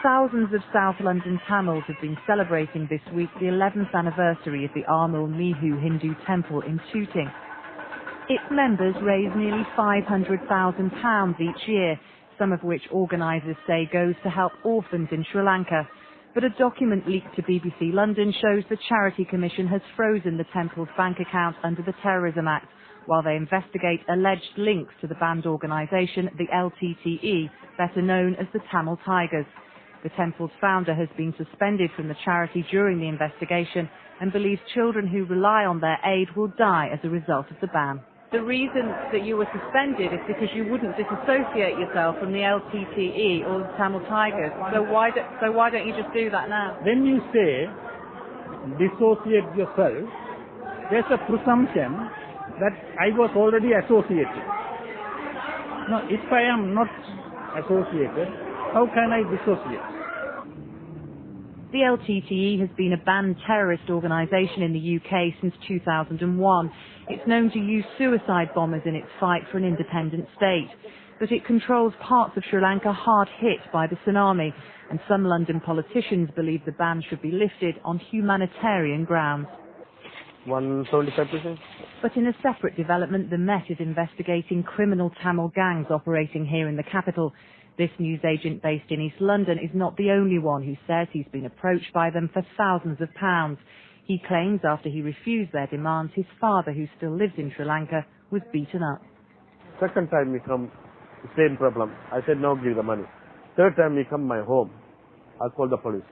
Thousands of South London Tamils have been celebrating this week the 11th anniversary of the Armul Mihu Hindu temple in Tooting. Its members raise nearly £500,000 each year, some of which organisers say goes to help orphans in Sri Lanka. But a document leaked to BBC London shows the Charity Commission has frozen the temple's bank account under the Terrorism Act, while they investigate alleged links to the banned organisation, the LTTE, better known as the Tamil Tigers. The temple's founder has been suspended from the charity during the investigation and believes children who rely on their aid will die as a result of the ban. The reason that you were suspended is because you wouldn't disassociate yourself from the LTTE or the Tamil Tigers. So why don't you just do that now? When you say dissociate yourself, there's a presumption that I was already associated. Now, if I am not associated, how can I dissociate? The LTTE has been a banned terrorist organisation in the UK since 2001. It's known to use suicide bombers in its fight for an independent state. But it controls parts of Sri Lanka hard hit by the tsunami, and some London politicians believe the ban should be lifted on humanitarian grounds. 175%. But in a separate development, the Met is investigating criminal Tamil gangs operating here in the capital. This newsagent based in East London is not the only one who says he's been approached by them for thousands of pounds. He claims after he refused their demands, his father, who still lives in Sri Lanka, was beaten up. Second time he come, same problem. I said no, give the money. Third time he come my home. I'll call the police.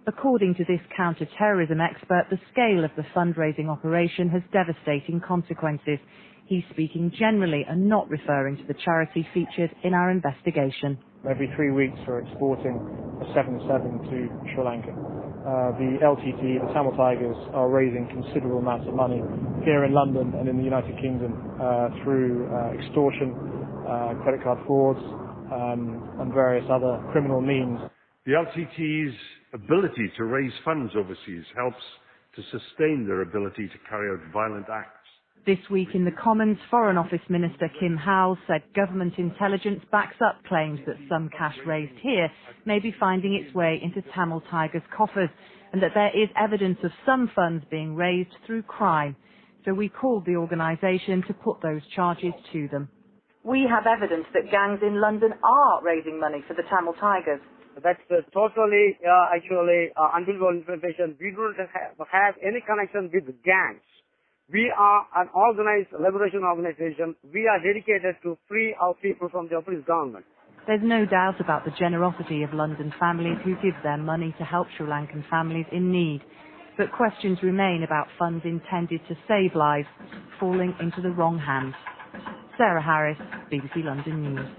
According to this counter-terrorism expert, the scale of the fundraising operation has devastating consequences. He's speaking generally and not referring to the charity featured in our investigation. Every 3 weeks we're exporting a 7-7 to Sri Lanka. The LTTE, the Tamil Tigers, are raising considerable amounts of money here in London and in the United Kingdom through extortion, credit card frauds, and various other criminal means. The LTTE's ability to raise funds overseas helps to sustain their ability to carry out violent acts. This week in the Commons, Foreign Office Minister Kim Howells said government intelligence backs up claims that some cash raised here may be finding its way into Tamil Tigers' coffers, and that there is evidence of some funds being raised through crime. So we called the organisation to put those charges to them. We have evidence that gangs in London are raising money for the Tamil Tigers. That's totally, unbelievable information. We don't have any connection with gangs. We are an organized liberation organization. We are dedicated to free our people from the oppressed government. There's no doubt about the generosity of London families who give their money to help Sri Lankan families in need. But questions remain about funds intended to save lives falling into the wrong hands. Sarah Harris, BBC London News.